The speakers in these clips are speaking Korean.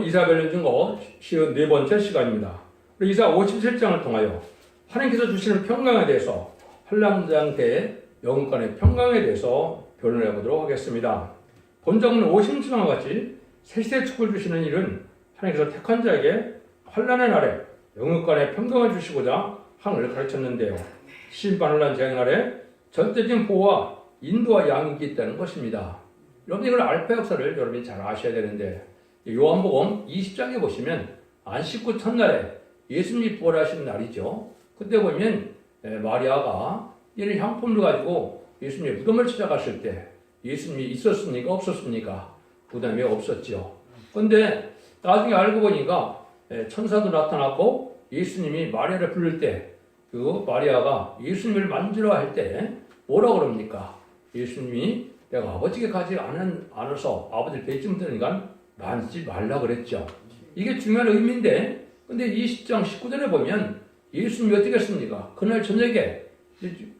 이사벨 증거 54번째 시간입니다. 이사 57장을 통하여 하나님께서 주시는 평강에 대해서 한람장대의 영혼간의 평강에 대해서 변론해 보도록 하겠습니다. 본적은 50장과 같이 세시대 축복을 주시는 일은 하나님께서 택한 자에게 환난의 날에 영혼간의 평강을 주시고자 하늘을 가르쳤는데요. 심판을 난 재앙의 날에 절대적인 보호와 인도와 양육이 있다는 것입니다. 여러분 이걸 알파 역사를 여러분이 잘 아셔야 되는데 요한복음 20장에 보시면 안식구 첫날에 예수님이 부활하신 날이죠. 그때 보면 마리아가 이런 향품을 가지고 예수님의 무덤을 찾아갔을 때 예수님이 있었습니까? 없었습니까? 무덤에 없었죠. 그런데 나중에 알고 보니까 천사도 나타났고 예수님이 마리아를 부를 때 그 마리아가 예수님을 만지러 할 때 뭐라고 그럽니까? 예수님이 내가 아버지께 가지 않아서 아버지를 뵙지 못하니까 만지지 말라 그랬죠. 이게 중요한 의미인데 근데 20장 19절에 보면 예수님이 어떻게 했습니까? 그날 저녁에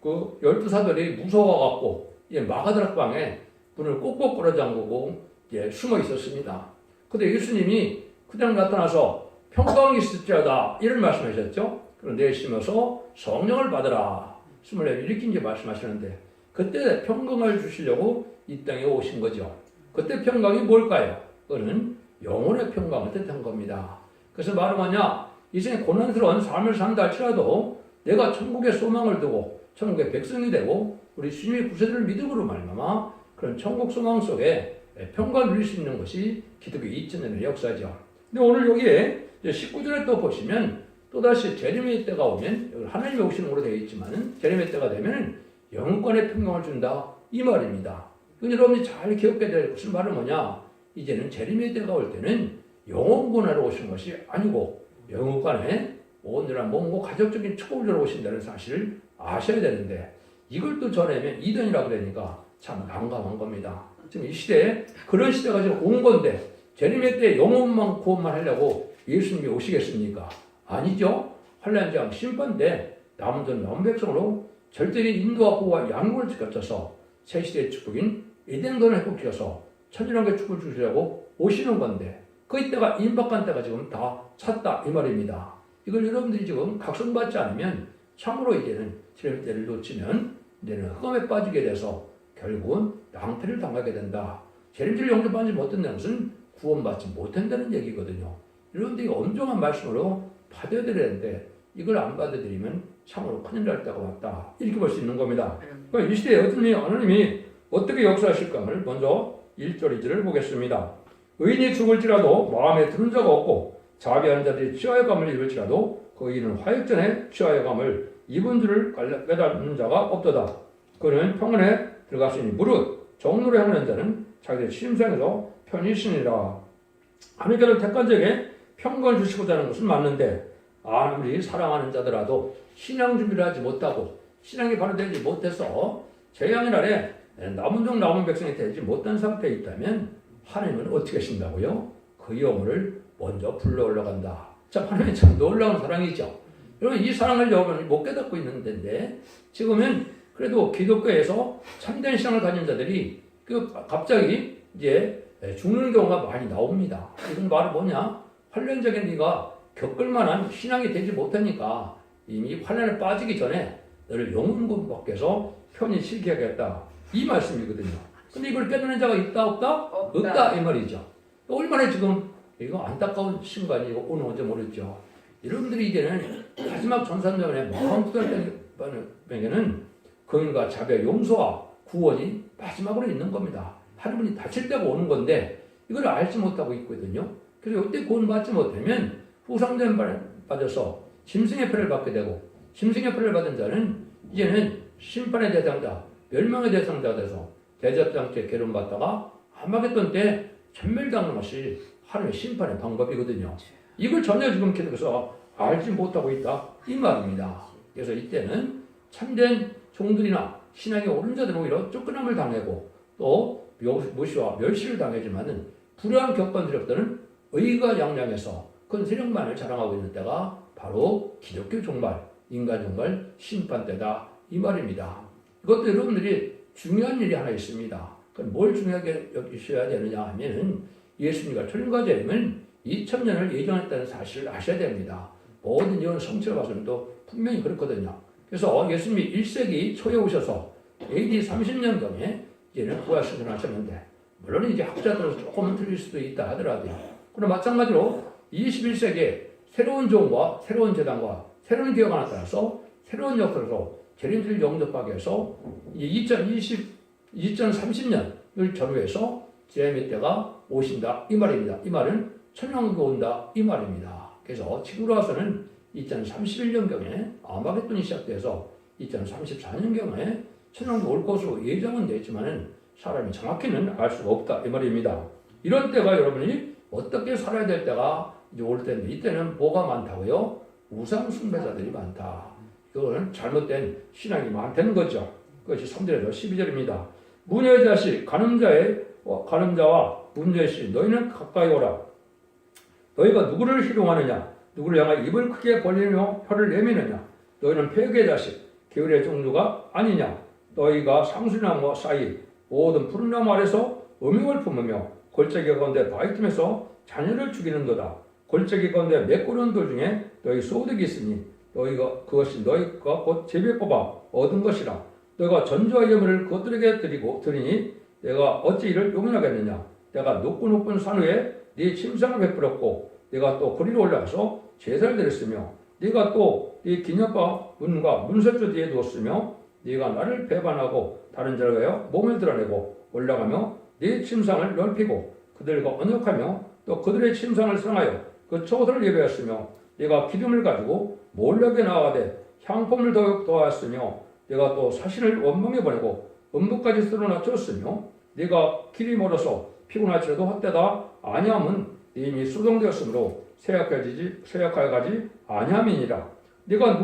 그 12사들이 무서워갖고 마가다락 방에 문을 꼭꼭 끌어 잠그고 숨어 있었습니다. 근데 예수님이 그냥 나타나서 평강이 있을지어다 이런 말씀하셨죠. 그런데 심어서 성령을 받으라 24 이렇게 이제 말씀하시는데 그때 평강을 주시려고 이 땅에 오신 거죠. 그때 평강이 뭘까요? 그거는 영혼의 평강을 뜻한 겁니다. 그래서 말은 뭐냐? 이 생에 고난스러운 삶을 산다 할지라도 내가 천국의 소망을 두고 천국의 백성이 되고 우리 주님의 구세주를 믿음으로 말미암아 그런 천국 소망 속에 평강을 누릴 수 있는 것이 기독교 2000년의 역사죠. 근데 오늘 여기에 19절에 또 보시면 또다시 제레미야 때가 오면 하나님이 오시는 걸로 되어 있지만 제레미야 때가 되면 영혼권의 평강을 준다 이 말입니다. 이건 여러분이 잘 기억해야 될 것은 말은 뭐냐? 이제는 제레미야 때가 올 때는 영혼권하러 오신 것이 아니고 영혼권에 온전한 몸과 가족적인 축복을 주러 오신다는 사실을 아셔야 되는데 이걸 또 전하면 이단이라고 그러니까 참 난감한 겁니다. 지금 이 시대에 그런 시대가 지금 온 건데 제레미야 때 영혼만 구원만 하려고 예수님이 오시겠습니까? 아니죠. 환난장 심판 때 남은 전 남백성으로 절대적인 인도와 보호와 양육을 지켜서 새 시대의 축복인 에덴don을 회복시켜서 천일왕국의 축복을 주시려고 오시는 건데 그 이때가 임박한 때가 지금 다 찼다 이 말입니다. 이걸 여러분들이 지금 각성받지 않으면 참으로 이제는 제레미야 때를 놓치면 이제는 흑암에 빠지게 돼서 결국은 낭패를 당하게 된다. 제레미야를 영접받지 못한다는 것은 구원받지 못한다는 얘기거든요. 여러분들이 엄중한 말씀으로 받아들여야 되는데 이걸 안 받아들이면 참으로 큰일 날 때가 왔다. 이렇게 볼 수 있는 겁니다. 그러니까 이 시대에 하나님이 어떻게 역사하실까를 먼저 1절 2절을 보겠습니다. 의인이 죽을지라도 마음에 드는 자가 없고 자비한 자들이 취하여감을 입을지라도 그 의인은 화역전에 취하여감을 입은 줄을 깨닫는 자가 없도다. 그는 평안에 들어갔으니 무릇 정로를 행하는 자는 자기들 심상에서 편히 있으니라. 하나님께서 택한 자에게 평강을 주시고자 하는 것은 맞는데 아무리 사랑하는 자더라도 신앙 준비를 하지 못하고 신앙이 바로 되지 못해서 재앙의 날에 남은 종 남은 백성이 되지 못한 상태에 있다면 하나님은 어떻게 하신다고요? 그 영혼을 먼저 불러 올라간다. 참 하나님이 참 놀라운 사랑이죠. 여러분 이 사랑을 여러분이 못 깨닫고 있는 데인데 지금은 그래도 기독교에서 참된 신앙을 가진 자들이 갑자기 이제 죽는 경우가 많이 나옵니다. 이건 말은 뭐냐? 환란적인 네가 겪을 만한 신앙이 되지 못하니까 이미 환란에 빠지기 전에 너를 영혼군 밖에서 편히 쉬게 하겠다. 이 말씀이거든요. 근데 이걸 깨닫는 자가 있다 없다? 없다 이 말이죠. 얼마나 지금 이거 안타까운 순간이 오늘 언제 모르죠. 여러분들이 이제는 마지막 전산전에 마음 부달되는 거인과 자비와 용서와 구원이 마지막으로 있는 겁니다. 하나님이 다칠 때가 오는 건데 이걸 알지 못하고 있거든요. 그래서 이때 구원받지 못하면 후상전 받아서 짐승의 표를 받게 되고 짐승의 표를 받은 자는 이제는 심판의 대상자, 멸망의 대상자가 돼서 대접장치에 괴로움받다가 아마겟돈 때 전멸당하는 것이 하나님의 심판의 방법이거든요. 이걸 전혀 지금 기독교에서 알지 못하고 있다 이 말입니다. 그래서 이때는 참된 종들이나 신앙이 옳은 자들은 오히려 쫓겨남을 당하고 또 무시와 멸시를 당하지만은 불의한 격반들은 의가 양양해서 큰 세력만을 자랑하고 있는 때가 바로 기독교 종말, 인간 종말 심판 때다 이 말입니다. 이것도 여러분들이 중요한 일이 하나 있습니다. 그럼 뭘 중요하게 여기셔야 되느냐 하면은 예수님과 천국과 재림은 2000년을 예정했다는 사실을 아셔야 됩니다. 모든 이런 성취를 봐서는 또 분명히 그렇거든요. 그래서 예수님이 1세기 초에 오셔서 AD 30년경에 이제는 구약 신전을 하셨는데, 물론 이제 학자들은 조금은 틀릴 수도 있다 하더라도요. 그럼 마찬가지로 21세기에 새로운 종과 새로운 재단과 새로운 기업에 따라서 새로운 역사로 재림주를 영접하기 위해서 2030년을 전후해서 재림의 때가 오신다 이 말입니다. 이 말은 천년왕국이 온다 이 말입니다. 그래서 지금으로 와서는 2031년경에 아마겟돈이 시작돼서 2034년경에 천년왕국이 올 것으로 예정은 되어 있지만은 사람이 정확히는 알 수가 없다 이 말입니다. 이런 때가 여러분이 어떻게 살아야 될 때가 이제 올 텐데, 이때는 뭐가 많다고요? 우상 숭배자들이 많다. 이거는 잘못된 신앙이 많다는 거죠. 그것이 3절에서 12절입니다. 무녀의 자식 가늠자와 문제의 씨 너희는 가까이 오라. 너희가 누구를 희롱하느냐? 누구를 향하여 입을 크게 벌리며 혀를 내미느냐? 너희는 폐역의 자식 게으르의 종류가 아니냐? 너희가 상수나무와 사이 모든 푸른 나무 아래서 음욕을 품으며 골짜기 가운데 바위 틈에서 자녀를 죽이는도다. 골짜기 가운데 메꾸는 돌 중에 너희 소득이 있으니 너희가 그것이 너희가 곧 제비에 뽑아 얻은 것이라. 너희가 전주와 예물을 그것들에게 드리니 내가 어찌 이를 용인하겠느냐? 내가 높은 산 위에 네 침상을 베풀었고 내가 또 거리로 올라가서 제사를 드렸으며 네가 또 네 기념바 문과 문설주 뒤에 두었으며 네가 나를 배반하고 다른 자를 위하여 몸을 드러내고 올라가며 네 침상을 넓히고 그들과 언역하며 또 그들의 침상을 상하여 그 초소를 예배했으며 네가 기름을 가지고 몰락에 나아가되 향품을 더욱 더하였으며 네가 또 사신을 원망에 보내고 음부까지 쓸어나 쳤으며 네가 길이 멀어서 피곤할지라도 헛되다 아니함은 네 이미 수정되었으므로 쇠약하여 가지 아니함이니라. 네가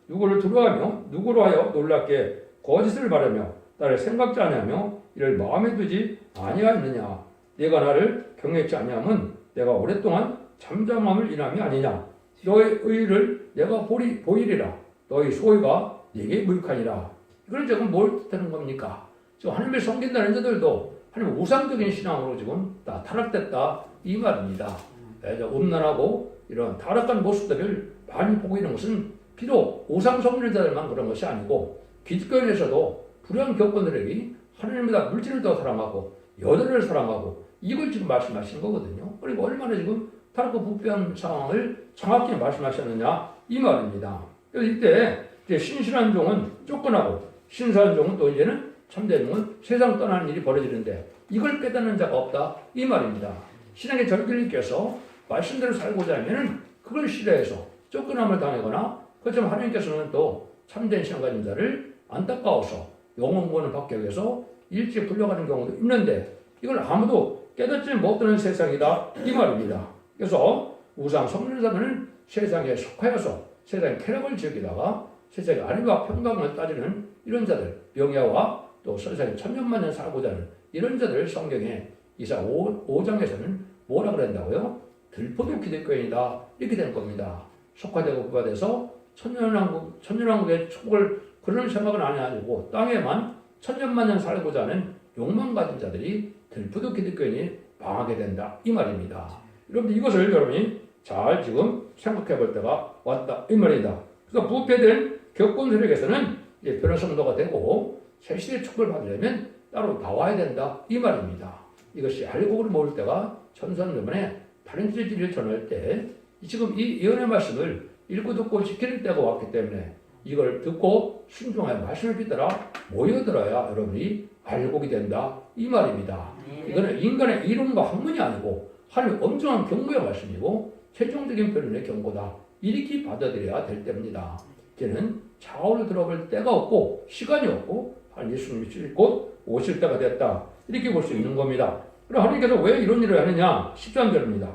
누구를 두려워하며 누구로 하여 놀랍게 거짓을 바라며 나를 생각지 아니하며 이를 마음에 두지 아니하였느냐. 네가 나를 경외치 아니함은 내가 오랫동안 잠잠함을 인함이 아니냐. 너의 의를 내가 보이리라. 너희 소유가 네게 무익하니라. 이걸 지금 뭘 뜻하는 겁니까? 지금 하나님을 섬긴다는 자들도 하나님 우상적인 신앙으로 지금 다 타락됐다 이 말입니다. 음란하고 이런 타락한 모습들을 많이 보고 있는 것은 비록 우상 섬기는 자들만 그런 것이 아니고 기독교인에서도 불의한 교권들에게 하나님보다 물질을 더 사랑하고 여자를 사랑하고 이걸 지금 말씀하시는 거거든요. 그리고 얼마나 지금 타락과 부패한 상황을 정확히 말씀하셨느냐 이 말입니다. 그래서 이때 신실한 종은 쫓겨나고 신사한 종은 또 이제는 참된 종은 세상 떠나는 일이 벌어지는데 이걸 깨닫는 자가 없다 이 말입니다. 신앙의 절길님께서 말씀대로 살고자 하면 그걸 싫어해서 쫓겨남을 당하거나 그처럼 하나님께서는 또 참된 신앙 가진 자를 안타까워서 영혼구원을 받기 위해서 일찍 불려가는 경우도 있는데 이걸 아무도 깨닫지 못하는 세상이다 이 말입니다. 그래서 우상 섬기는 자들은 세상에 속하여서 세상의 쾌락을 즐기다가 세상의 아리와 평강을 따지는 이런 자들, 명예와 또 세상에 천년만년 살고자 하는 이런 자들 성경에 이사 5장에서는 뭐라 그랬다고요? 들포도 기독교인이다 이렇게 된 겁니다. 속화되고 부과돼서 천년왕국의 축복을 그런 생각은 아니고 땅에만 천년만년 살고자 하는 욕망 가진 자들이 들포도 기독교인이 망하게 된다 이 말입니다. 여러분들 이것을 여러분이 잘 지금 생각해 볼 때가 왔다 이 말이다. 그래서 부패된 격권 세력에서는 변화 성도가 되고 새 시대의 축복을 받으려면 따로 나와야 된다 이 말입니다. 이것이 알곡을 모을 때가 천선명만에 다른 진리를 전할 때 지금 이 예언의 말씀을 읽고 듣고 지킬 때가 왔기 때문에 이걸 듣고 순종하여 말씀을 믿더라 모여들어야 여러분이 알곡이 된다 이 말입니다. 이거는 인간의 이론과 학문이 아니고 하나님의 엄청난 경고의 말씀이고 최종적인 변론의 경고다 이렇게 받아들여야 될 때입니다. 이제는 좌우를 들어볼 때가 없고 시간이 없고 하나님 예수님이 곧 오실 때가 됐다 이렇게 볼 수 있는 겁니다. 그럼 하나님께서 왜 이런 일을 하느냐 13절입니다.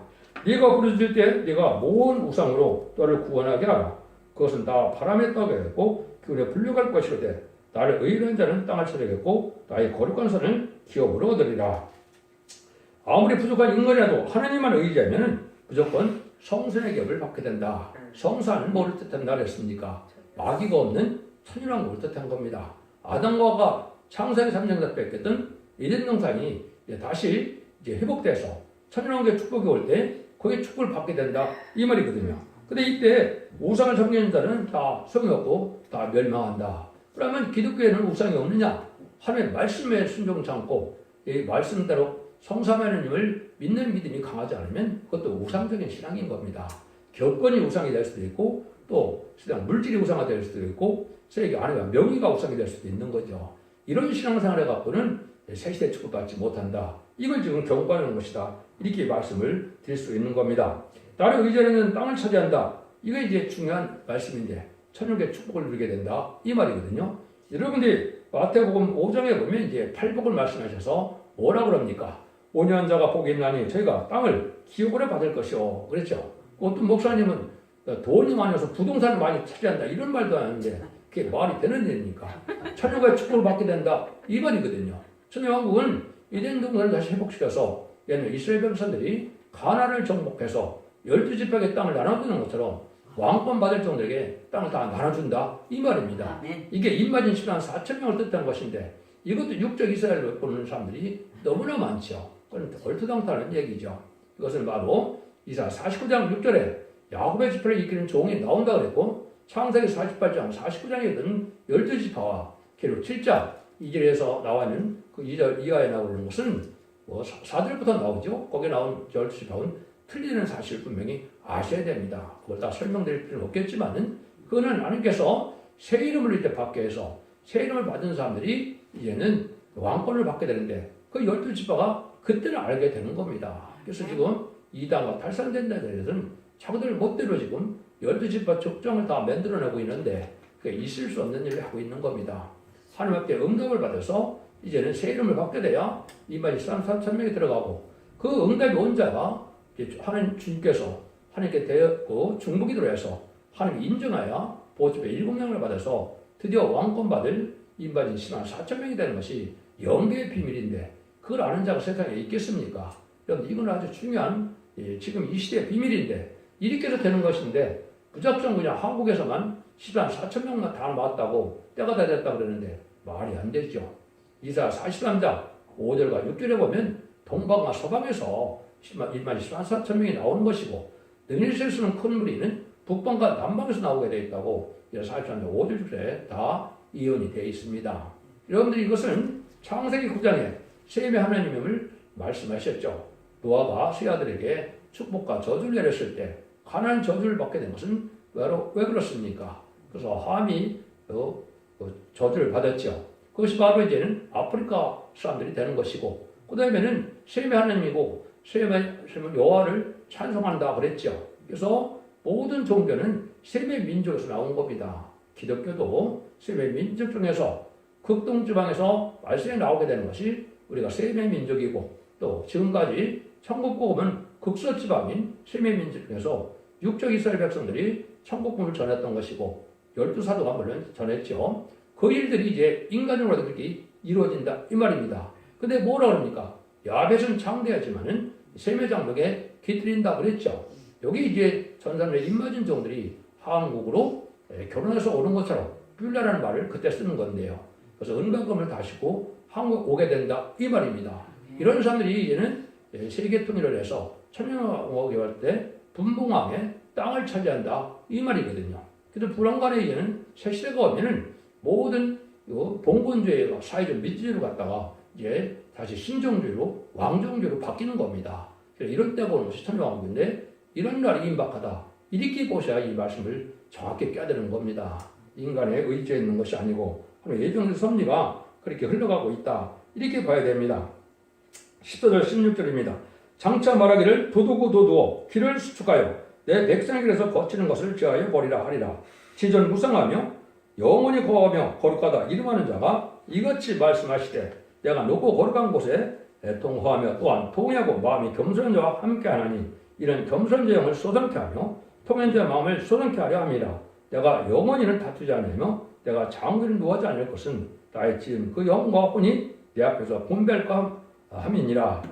네가 부르짖을 때 네가 모은 우상으로 너를 구원하게 하라. 그것은 다 바람에 떠가겠고 기운에 불려갈 것이로되 나를 의인한 자는 땅을 쳐내겠고 나의 거룩한 선을 기업으로 얻으리라. 아무리 부족한 인간이라도 하나님만 의지하면 무조건 성선의 기업을 받게 된다. 성사는 뭐를 뜻한다 그랬습니까? 마귀가 없는 천일왕국을 뜻한 겁니다. 아담과 하와가 창세기 3장 뺏겼던 에덴 동산이 다시 이제 회복돼서 천일왕국의 축복이 올 때 거기에 축복을 받게 된다 이 말이거든요. 근데 이때 우상을 섬기는 자는 다 성이 없고 다 멸망한다. 그러면 기독교에는 우상이 없느냐? 하나님의 말씀에 순종치 않고 이 말씀대로 성삼위 하나님을 믿는 믿음이 강하지 않으면 그것도 우상적인 신앙인 겁니다. 교권이 우상이 될 수도 있고 또 물질이 우상이 될 수도 있고 세계 아니면 명의가 우상이 될 수도 있는 거죠. 이런 신앙생활을 갖고는 새 시대 축복받지 못한다. 이걸 지금 경고하는 것이다. 이렇게 말씀을 드릴 수 있는 겁니다. 나를 의지하는 땅을 차지한다. 이게 이제 중요한 말씀인데 천국의 축복을 누리게 된다. 이 말이거든요. 여러분들이 마태복음 5장에 보면 이제 팔복을 말씀하셔서 뭐라 그럽니까? 5년 자가 복이 있나니 저희가 땅을 기업으로 받을 것이요. 그랬죠. 어떤 목사님은 돈이 많아서 부동산을 많이 차지한다. 이런 말도 하는데 그게 말이 되는 일입니까? 천국의 축복을 받게 된다. 이 말이거든요. 천년왕국은 이된 동산을 다시 회복시켜서 옛날 이스라엘 백성들이 가나안을 정복해서 12지파의 땅을 나눠주는 것처럼 왕권 받을 정도에게 땅을 다 나눠준다. 이 말입니다. 이게 입맞은 시간 4,000명을 뜻하는 것인데 이것도 육적 이스라엘을 보는 사람들이 너무나 많죠. 그건 얼토당토하는 얘기죠. 이것은 바로 이사 49장 6절에 야곱의 지파를 이끄는 종이 나온다 그랬고 창세기 48장 49장에 든 12지파와 계로 7장 2절에서 나와 있는 그 2절 이하에 나오는 것은 뭐 4절부터 나오죠. 거기에 나온 12지파는 틀리는 사실을 분명히 아셔야 됩니다. 그걸 다 설명드릴 필요는 없겠지만은 그거는 하나님께서 새 이름을 이제 받게 해서 새 이름을 받은 사람들이 이제는 왕권을 받게 되는데 그 12지파가 그때는 알게 되는 겁니다. 그래서 지금 이단과 탈산된다는 데서는 자기들 멋대로 지금 12지파 족장을 다 만들어내고 있는데 그게 있을 수 없는 일을 하고 있는 겁니다. 하나님 앞에 응답을 받아서 이제는 새 이름을 받게 돼야 이만 3,000명이 들어가고 그 응답이 온 자가 하나님 주님께서 하나님께 되었고 중보기도를 해서 하나님이 인정하여 보집의 7명을 받아서 드디어 왕권 받을 인바진 104,000명이 되는 것이 영계의 비밀인데 그걸 아는 자가 세상에 있겠습니까? 여러분 이건 아주 중요한 지금 이 시대의 비밀인데 이렇게 해서 되는 것인데 무작정 그냥 한국에서만 104,000명만 다 맞다고 때가 다 됐다 그러는데 말이 안 되죠. 이사 43장 5절과 6절에 보면 동방과 서방에서 114,000명이 나오는 것이고 능일실 수는 큰 무리는 북방과 남방에서 나오게 되어 있다고 43장 5절에 다 이언이 되어 있습니다. 여러분들이 이것은 창세기 9장에 셈의 하나님임을 말씀하셨죠. 노아가 세 아들에게 축복과 저주를 내렸을 때 가나안 저주를 받게 된 것은 왜 그렇습니까? 그래서 함이 저주를 받았죠. 그것이 바로 이제는 아프리카 사람들이 되는 것이고 그 다음에는 셈의 하나님이고 셈은 여호와를 찬송한다 그랬죠. 그래서 모든 종교는 셈의 민족에서 나온 겁니다. 기독교도 셈의 민족 중에서 극동지방에서 말씀이 나오게 되는 것이 우리가 셈의 민족이고 또 지금까지 천국복음은 극서지방인 셈의 민족 중에서 육적 이스라엘 백성들이 천국복음을 전했던 것이고 12사도가 물론 전했죠. 그 일들이 이제 인간적으로 그렇게 이루어진다 이 말입니다. 근데 뭐라 그럽니까? 야벳은 창대하지만은 셈의 장막에 깃들인다 그랬죠. 여기 이제 전산의 입맞은 종들이 한국으로 결혼해서 오는 것처럼 뷸라라는 말을 그때 쓰는 건데요. 그래서 은가금을 다시고 한국 오게 된다 이 말입니다. 이런 사람들이 이제는 세계 통일을 해서 천년왕국이 올 때 분봉왕의 땅을 차지한다 이 말이거든요. 그래서 불안간에 이제는 새 시대가 오면은 모든 봉건주의가 사회적 민주주의로 갔다가 이제 다시 신정주의로 왕정주의로 바뀌는 겁니다. 이런 때가 오는 것이 천년왕국인데 이런 날이 임박하다. 이렇게 보셔야 이 말씀을 정확히 깨달은 겁니다. 인간의 의지에 있는 것이 아니고 예정의 섭리가 그렇게 흘러가고 있다. 이렇게 봐야 됩니다. 14절 16절입니다. 장차 말하기를 도두고 길을 수축하여 내 백성의 길에서 거치는 것을 제하여 버리라 하리라. 지전 무상하며 영원히 거하며 거룩하다 이름하는 자가 이같이 말씀하시되 내가 높고 거룩한 곳에 통화하며 또한 통회하고 마음이 겸손한 자와 함께하나니 이런 겸손한 자 영을 쏘담케 하며 통한 자 마음을 쏘담케 하려 함이라. 내가 영원히는 다투지 않으며 내가 장기를 누하지 않을 것은 나의 지은 그 영과 혼이 내 앞에서 분별과 함이니라.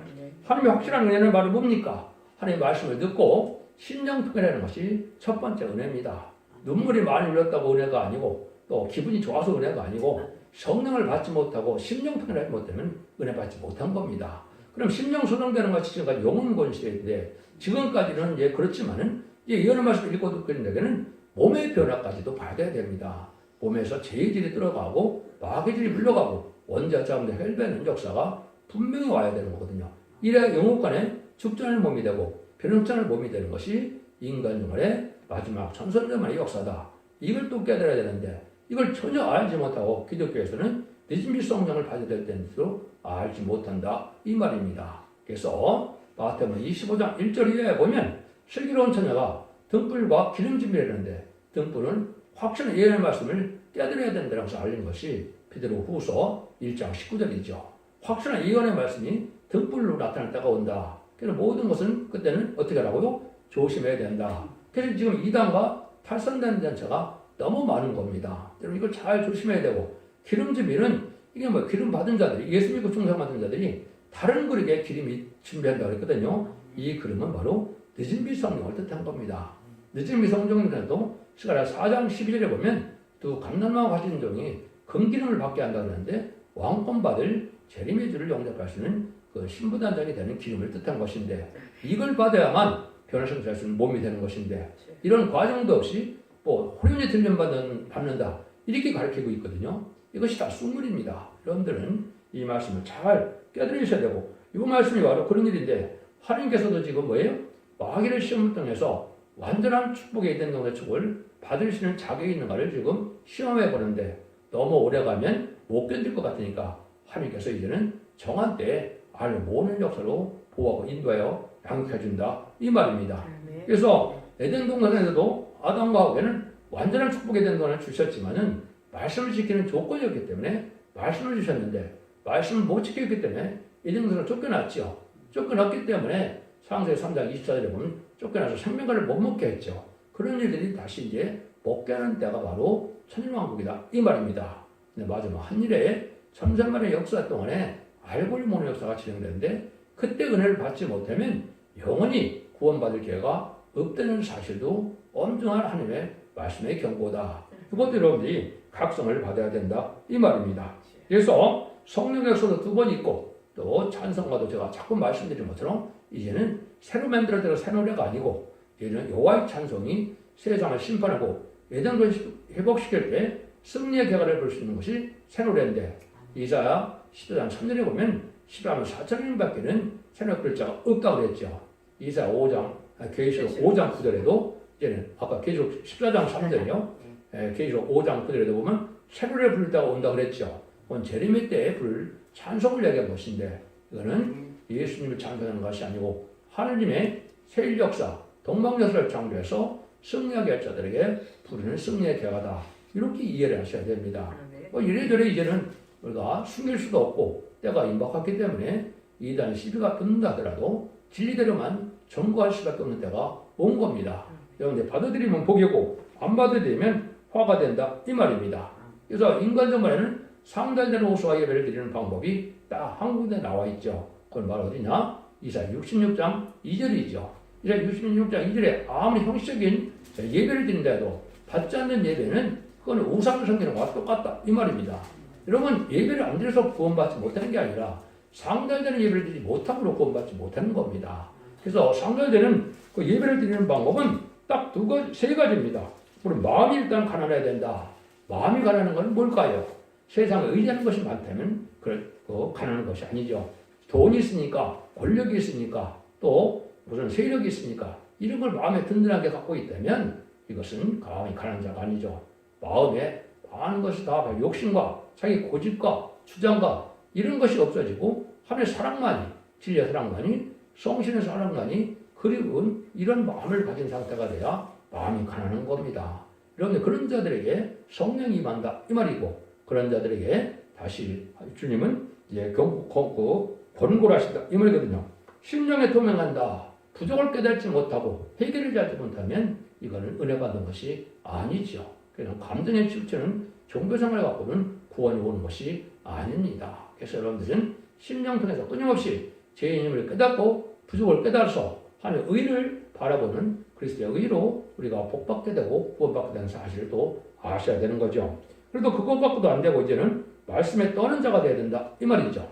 하나님의 확실한 은혜는 바로 뭡니까? 하나님의 말씀을 듣고 심령통일하는 것이 첫 번째 은혜입니다. 눈물이 많이 흘렀다고 은혜가 아니고 또 기분이 좋아서 은혜가 아니고 성령을 받지 못하고 심령통일하지 못하면 은혜 받지 못한 겁니다. 그럼 심령 소정되는 것이 지금까지 영혼 권시대인데 지금까지는 이제 그렇지만은 이제 예언의 말씀을 읽고 듣고 있는 데에는 몸의 변화까지도 봐야 됩니다. 몸에서 죄질이 들어가고 마귀질이 물러가고 원자 가운데 헬배는 역사가 분명히 와야 되는 거거든요. 이래야 영혼간에 죽전을 몸이 되고 변형전을 몸이 되는 것이 인간 영혼의 마지막 천선자만의 역사다. 이걸 또 깨달아야 되는데 이걸 전혀 알지 못하고 기독교에서는 늦은비 성령을 받아야 될 때도 알지 못한다 이 말입니다. 그래서 마태복음 25장 1절 이하에 보면 슬기로운 처녀가 등불과 기름짐을 했는데 등불은 확실한 예언의 말씀을 깨달아야 된다고 해서 알린 것이 베드로 후서 1장 19절이죠. 확실한 예언의 말씀이 등불로 나타날 때가 온다. 그래서 모든 것은 그때는 어떻게 하라고요? 조심해야 된다. 그래서 지금 이단과 탈선된 단체가 너무 많은 겁니다. 여러분 이걸 잘 조심해야 되고 기름짐일은 이게 뭐 기름 받은 자들이 예수 믿고 충성 받은 자들이 다른 그릇에 기름이 준비한다고 했거든요. 이 그림은 바로 늦은비 성령을 뜻한 겁니다. 늦은비 성령에도 스가랴 4장 12절에 보면 또 감난마음 가진 종이 금기름을 받게 한다고 하는데 왕권 받을 재림의 주를 영접할 수 있는 그 신부단장이 되는 기름을 뜻한 것인데 이걸 받아야만 변화성 될 수 있는 몸이 되는 것인데 이런 과정도 없이 뭐 호련히 들려받는다 이렇게 가르치고 있거든요. 이것이 다 쑥물입니다. 여러분들은 이 말씀을 잘 깨달으셔야 되고 이 말씀이 바로 그런 일인데 하나님께서도 지금 뭐예요? 마귀를 시험을 통해서 완전한 축복에 있는 동의 축복을 받을 수 있는 자격이 있는가를 지금 시험해 보는데 너무 오래 가면 못 견딜 것 같으니까 하나님께서 이제는 정한 때에 알을 모으는 역사로 보호하고 인도하여 양육해 준다 이 말입니다. 그래서 에덴 동산에서도 아담과 하와에는 완전한 축복에 대한 동안을 주셨지만은 말씀을 지키는 조건이었기 때문에 말씀을 주셨는데 말씀을 못 지켰기 때문에 에덴 동산을 쫓겨났죠. 쫓겨났기 때문에 창세기 3장 24절에 보면 쫓겨나서 생명과를 못 먹게 했죠. 그런 일들이 다시 이제 먹게 하는 때가 바로 천일왕국이다 이 말입니다. 근데 마지막 한일의 천사만의 역사 동안에 알고를 모는 역사가 진행되는데 그때 은혜를 받지 못하면 영원히 구원받을 기회가 없다는 사실도 엄중한 하나님의 말씀의 경고다. 그것도 여러분들이 각성을 받아야 된다 이 말입니다. 그래서 성령 역사도 두 번 있고 또 찬송가도 제가 자꾸 말씀드린 것처럼 이제는 새로 만들어진 새 노래가 아니고 이제는 여호와의 찬송이 세상을 심판하고 예정을 회복시킬 때 승리의 결과를 볼 수 있는 것이 새 노래인데 이사야 14장 3절에 보면 14만 4천 명밖에는 새 노래 글자가 없다고 그랬죠. 이사야 5장 계시록 5장 9절에도 이제는 아까 계시록 14장 3절이요. 계시록 5장 9절에도 보면 새 노래 부를 때가 온다고 그랬죠. 그건 제레미 때에 부를 찬송을 얘기한 것인데 이거는 예수님을 찬송하는 것이 아니고 하느님의 새 역사 동방역사를 창조해서 승리하게 할 자들에게 부르는 승리의 계가다. 이렇게 이해를 하셔야 됩니다. 이래저래 이제는 우리가 숨길 수도 없고 때가 임박했기 때문에 이단 시비가 끊는다 하더라도 진리대로만 전구할 수밖에 없는 때가 온 겁니다. 여러분들 받아들이면 복이고 안 받아들이면 화가 된다 이 말입니다. 그래서 인간정말에는 상달되는 호수와 예배를 드리는 방법이 딱 한 군데 나와 있죠. 그건 바로 어디냐? 이사야 66장 2절이죠. 이사야 66장 2절에 아무리 형식적인 예배를 드린다 해도 받지 않는 예배는 그건 우상을 섬기는 것과 똑같다 이 말입니다. 여러분 예배를 안 드려서 구원받지 못하는 게 아니라 상달되는 예배를 드리지 못함으로 구원받지 못하는 겁니다. 그래서 상달되는 그 예배를 드리는 방법은 딱 세 가지입니다. 우리 마음이 일단 가난해야 된다. 마음이 가난한 건 뭘까요? 세상에 의지하는 것이 많다면 가난한 것이 아니죠. 돈이 있으니까 권력이 있으니까 또 무슨 세력이 있으니까 이런 걸 마음에 든든하게 갖고 있다면 이것은 마음이 가난한 자가 아니죠. 마음에 많은 것이 다 욕심과 자기 고집과 주장과 이런 것이 없어지고 하나님의 사랑만이 진리의 사랑만이 성신의 사랑만이 그리운 이런 마음을 가진 상태가 돼야 마음이 가난한 겁니다. 그런데 그런 자들에게 성령이 임한다 이 말이고 그런 자들에게 다시 주님은 이제 권고를 하신다 이 말이거든요. 심령에 도명한다. 부족을 깨달지 못하고 해결을 하지 못하면 이거는 은혜 받는 것이 아니죠. 그래서 감정의 치우치는 종교생활을 갖고는 구원이 오는 것이 아닙니다. 그래서 여러분들은 심령 통해서 끊임없이 죄의 힘을 깨닫고 부족을 깨달아서 하나님의 의를 바라보는 그리스도의 의로 우리가 복받게 되고 구원받게 되는 사실을 또 아셔야 되는 거죠. 그래도 그것 갖고도 안 되고 이제는 말씀에 떠는 자가 되어야 된다 이 말이죠.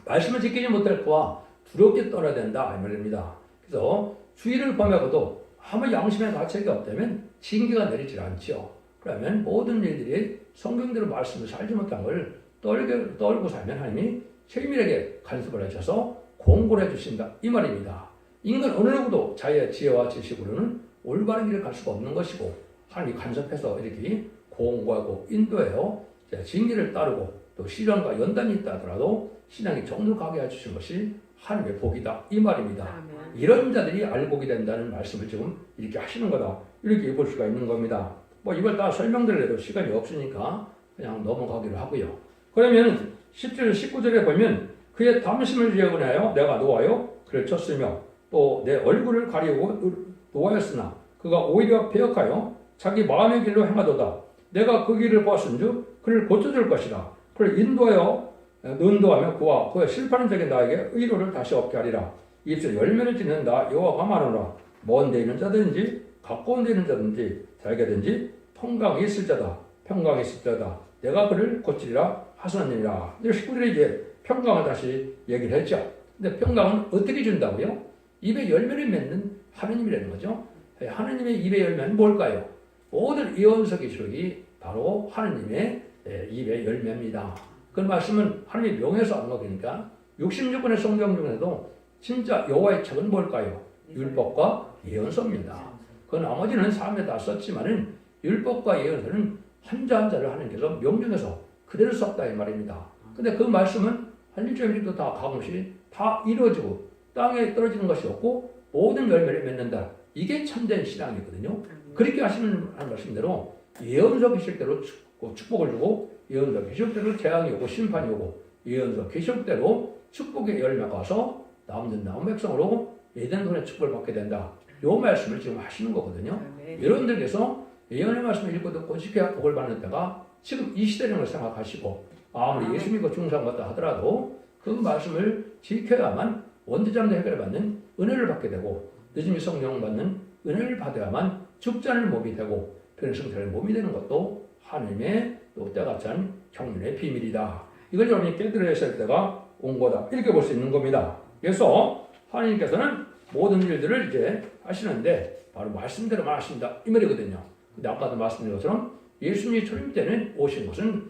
말씀을 지키지 못할 그와 두렵게 떠나야 된다 이 말입니다. 그래서 주의를 범하고도 아무 양심의 가책이 없다면 징계가 내리질 않죠. 그러면 모든 일들이 성경대로 말씀을 살지 못한 걸 떨고 살면 하나님이 세밀하게 간섭을 하셔서 공고를 해주신다 이 말입니다. 인간 어느 누구도 자기의 지혜와 지식으로는 올바른 길을 갈 수가 없는 것이고 하나님이 간섭해서 이렇게 공고하고 인도해요. 징계를 따르고 또 시련과 연단이 있다 하더라도 신앙이 정직하게 해주신 것이 하나님의 복이다 이 말입니다. 아멘. 이런 자들이 알복이 된다는 말씀을 지금 이렇게 하시는 거다 이렇게 볼 수가 있는 겁니다. 뭐 이걸 다 설명드려도 시간이 없으니까 그냥 넘어가기로 하고요. 그러면 10절 19절에 보면 그의 담심을 예언하여 내가 놓아요 그를 쳤으며 또 내 얼굴을 가리우고 놓아였으나 그가 오히려 배역하여 자기 마음의 길로 행하도다. 내가 그 길을 보았은즉 그를 고쳐줄 것이라. 그를 인도하며 그와 그의 실패하는 자에게 나에게 의로를 다시 얻게 하리라. 입술 열매를 짓는 나 여호와가 말하노라. 먼 데 있는 자든지 가까운 데 있는 자든지 자에게든지 평강이 있을 자다. 평강이 있을 자다. 내가 그를 고치리라 하소니라. 이제 식구들이 이제 평강을 다시 얘기를 했죠. 근데 평강은 어떻게 준다고요? 입에 열매를 맺는 하느님이라는 거죠. 하느님의 입의 열매는 뭘까요? 모든 예언서 기술이 바로 하느님의 입의 열매입니다. 그 말씀은 하느님이 명해서 한 거니까 66권의 성경 중에도 진짜 여호와의 책은 뭘까요? 율법과 예언서입니다. 그 나머지는 사람에 다 썼지만은 율법과 예언서는 한자 한자를 하나님께서 명령해서 그대로 썼다 이 말입니다. 근데 그 말씀은 한 일주일도 다 가끔씩 다 이루어지고 땅에 떨어지는 것이 없고 모든 열매를 맺는다. 이게 참된 신앙이거든요. 그렇게 하시는 말씀대로 예언서 계시대로 축복을 주고 예언서 계시대로 재앙이 오고 심판이 오고 예언서 계시대로 축복의 열매가 와서 남는 남은 백성으로 에덴don의 축복을 받게 된다. 이 말씀을 지금 하시는 거거든요. 여러분들께서 예언의 말씀을 읽고 듣고 지켜야 복을 받는 때가 지금 이 시대라는 걸 생각하시고 아무리 예수 믿고 중상받다 하더라도 그 말씀을 지켜야만 원대장도 해결을 받는 은혜를 받게 되고 늦음이 성령을 받는 은혜를 받아야만 죽지 않을 몸이 되고 변성될 몸이 되는 것도 하나님의 또 때가 찬 경륜의 비밀이다. 이걸 여러분이 깨달아야 할 때가 온 거다. 이렇게 볼 수 있는 겁니다. 그래서 하나님께서는 모든 일들을 이제 하시는데 바로 말씀대로만 하신다 이 말이거든요. 근데 아까도 말씀드린 것처럼 예수님이 초림 때는 오신 것은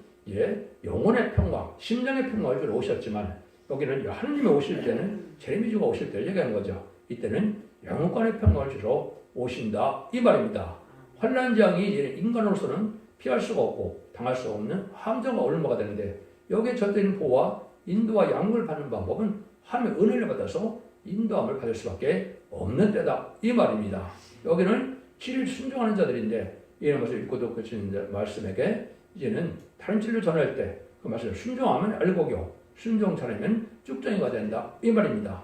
영혼의 평강, 심령의 평강을 주러 오셨지만 여기는 하느님이 오실 때는 제레미주가 오실 때를 얘기하는 거죠. 이때는 영혼간의 평강을 주러 오신다 이 말입니다. 환난장이 인간으로서는 피할 수가 없고 당할 수가 없는 함정과 얼마가 되는데 여기에 젖은 보호와 인도와 양육을 받는 방법은 하나님의 은혜를 받아서 인도함을 받을 수밖에 없는 때다 이 말입니다. 여기는 진리를 순종하는 자들인데 이런 것을 읽고 듣고 지는 말씀에게 이제는 다른 진리를 전할 때 그 말씀을 순종하면 알곡이요 순종 잘하면 쭉정이가 된다 이 말입니다.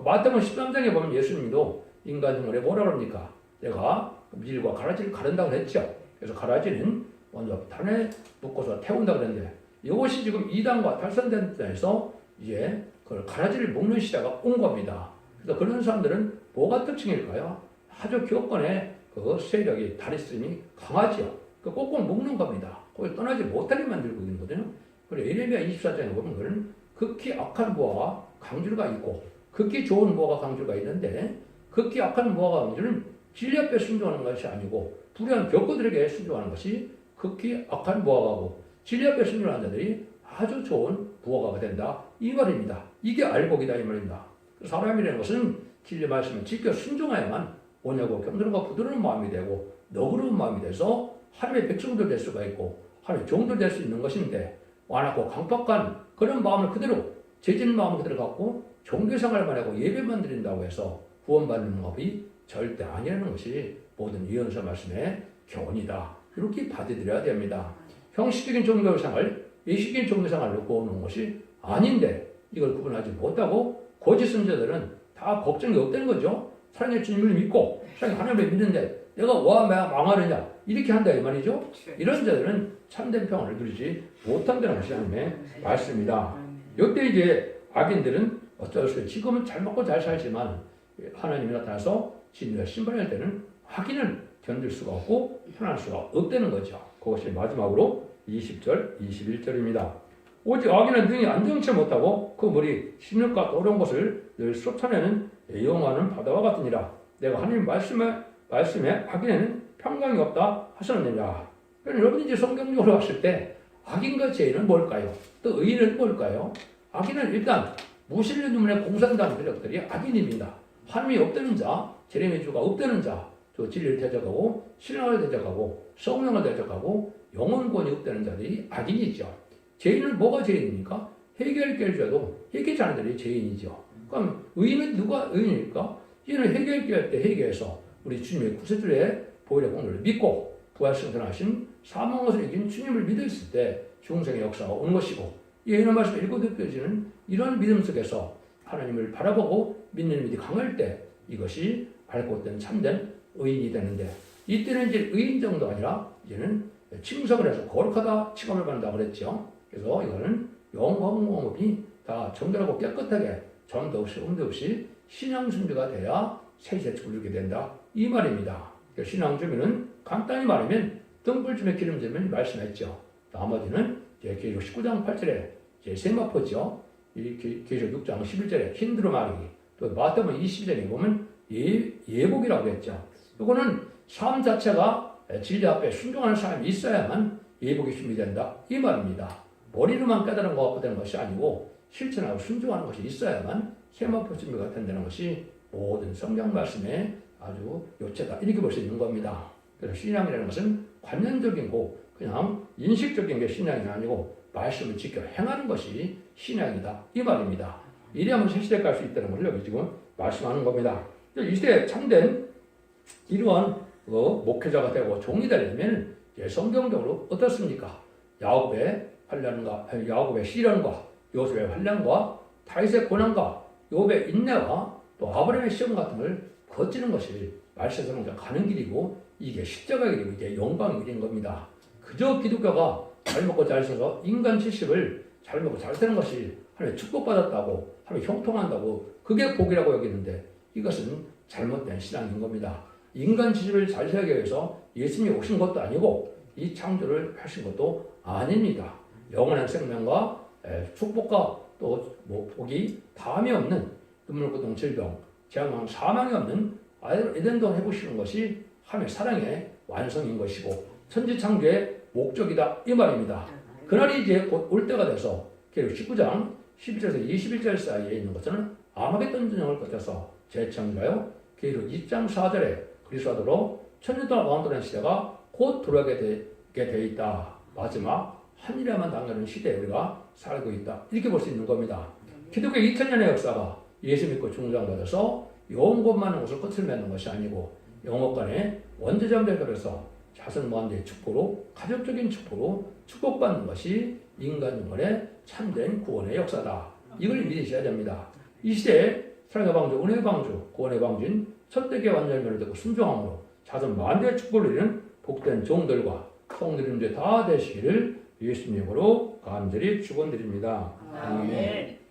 마태복음 13장에 보면 예수님도 인간 생활에 뭐라 그럽니까? 내가 밀과 가라지를 가른다고 했죠. 그래서 가라지는 먼저 단에 묶어서 태운다 그랬는데 이것이 지금 이단과 탈선된 데에서 이제 그 가라지를 묶는 시대가 온 겁니다. 그래서 그런 사람들은 뭐가 특징일까요? 아주 교권의 그 세력이 다리씀이 강하지요. 그 꼭꼭 묶는 겁니다. 거기 떠나지 못하게 만들고 있는 거거든요. 그리고 예레미야 24장에 보면 그는 극히 악한 무화과 강줄가 있고 극히 좋은 무화과 강줄가 있는데 극히 악한 무화과 강줄은 진리 앞에 순종하는 것이 아니고 불의한 벽거들에게 순종하는 것이 극히 악한 무화과고 진리 앞에 순종하는 자들이 아주 좋은 무화과가 된다 이 말입니다. 이게 알곡이다 이 말입니다. 사람이라는 것은 진리 말씀을 지켜 순종해야만 온유하고 겸손과 부드러운 마음이 되고 너그러운 마음이 돼서 하나님의 백성들 될 수가 있고 하나님의 종들 될 수 있는 것인데 완악하고 강팍한 그런 마음을 그대로 죄진 마음을 그대로 갖고 종교생활만 하고 예배만 드린다고 해서 구원받는 법이 절대 아니라는 것이 모든 예언서 말씀의 교훈이다. 이렇게 받아들여야 됩니다. 형식적인 종교생활, 예식적인 종교생활로 구워놓은 것이 아닌데 이걸 구분하지 못하고 거짓 선자들은 다 걱정이 없다는 거죠. 사랑의 주님을 믿고 사랑의 하나님을 믿는데 내가 와 망하느냐 이렇게 한다 이 말이죠. 이런 자들은 참된 평안을 누리지 못한다는 것이 하나님의 말씀입니다. 이때 이제 악인들은 어쩔 수 없이 지금은 잘 먹고 잘 살지만 하나님이 나타나서 진리와 심판할 때는 악인을 견딜 수가 없고 편할 수가 없다는 거죠. 그것이 마지막으로 20절, 21절입니다. 오직 악인은 능히 안정치 못하고 그 머리 심령과 어려운 것을 늘 쏟아내는 영원한 바다와 같으니라. 내가 하나님 말씀에 악인에는 평강이 없다 하셨느니라. 그러니까 여러분이 이제 성경적으로 봤을 때 악인과 죄인은 뭘까요? 또 의인은 뭘까요? 악인은 일단 무신의 눈물에 공산당한 세력들이 악인입니다. 하나님이 없다는 자, 재림의 주가 없다는 자, 저 진리를 대적하고 신앙을 대적하고 성령을 대적하고 영혼권이 없다는 자들이 악인이죠. 죄인은 뭐가 죄인입니까? 해결할 줘도 해결치 않은 자들이 죄인이죠. 그럼 의인은 누가 의인일까? 이는 해결할 때 해결해서 우리 주님의 구세주의 보혈의 공로를 믿고 부활승천하신 사망 것을 이긴 주님을 믿었을 때 중생의 역사가 오는 것이고 예언의 말씀을 읽고 느껴지는 이런 믿음 속에서 하나님을 바라보고 믿는 믿음이 강할 때 이것이 알고 참된 의인이 되는데 이때는 이제 의인 정도 아니라 이제는 칭송을 해서 거룩하다 칭함을 받는다고 그랬죠. 그래서 이거는 영광공업이 다 정결하고 깨끗하게 점도 없이 음도 없이 신앙 준비가 돼야 세세 주르게 된다 이 말입니다. 신앙 준비는 간단히 말하면 등불쯤에 기름 재면 말씀했죠. 나머지는 계시록 19장 8절에 세마포죠. 계시록 6장 11절에 힌두로 말하기 또 마태복음 20절에 보면 예복이라고 했죠. 이거는 삶 자체가 진리 앞에 순종하는 사람이 있어야만 예복이 준비된다 이 말입니다. 머리로만 깨달은 것 같고 되는 것이 아니고 실천하고 순종하는 것이 있어야만 세마포 준비가 된다는 것이 모든 성경 말씀의 아주 요체다 이렇게 볼 수 있는 겁니다. 그래서 신앙이라는 것은 관념적이고 그냥 인식적인 게 신앙이 아니고 말씀을 지켜 행하는 것이 신앙이다 이 말입니다. 이래야만 새 시대에 갈 수 있다는 것을 여기 지금 말씀하는 겁니다. 이 시대에 참된 이러한 목회자가 되고 종이 되려면 성경적으로 어떻습니까? 야곱의 환난과 야곱의 시련과 요셉의 환난과 다윗의 고난과 욥의 인내와 또 아브라함의 시험 같은 걸 거치는 것이 말세상자 가는 길이고 이게 십자가의 길이고 이게 영광의 길인 겁니다. 그저 기독교가 잘 먹고 잘 써서 인간 70을 잘 먹고 잘 사는 것이 하나님 축복받았다고 하나님 형통한다고 그게 복이라고 여기는데 이것은 잘못된 신앙인 겁니다. 인간 70을 잘 살기 위해서 예수님이 오신 것도 아니고 이 창조를 하신 것도 아닙니다. 영원한 생명과 축복과 또 복이 다함이 없는 눈물고통 질병 재앙 사망이 없는 에덴동 해보시는 것이 하나님의 사랑의 완성인 것이고 천지창조의 목적이다 이 말입니다. 그날이 이제 곧 올 때가 돼서 계시록 19장 11절에서 21절 사이에 있는 것은 아마겟돈 전쟁을 거쳐서 재창조가요 계시록 2장 4절에 그리스도로 천년 동안 왕도라는 시대가 곧 들어가게 돼 있다. 마지막 한일에만 당하는 시대에 우리가 살고 있다. 이렇게 볼 수 있는 겁니다. 기독교 2000년의 역사가 예수 믿고 중장받아서 영원만 것을 끝을 맺는 것이 아니고 영원간의 원죄자들에서 자선 모함대의 축복으로 가족적인 축복으로 축복받는 것이 인간 영혼의 참된 구원의 역사다. 이걸 믿으셔야 됩니다. 이 시대에 사랑의 방주, 은혜의 방주, 구원의 방주인 선택의 완전면을 되고 순종함으로 자선 만대의 축복을 누리는 복된 종들과 성들인들 다 되시기를 예수님으로 간절히 축원드립니다. 아멘.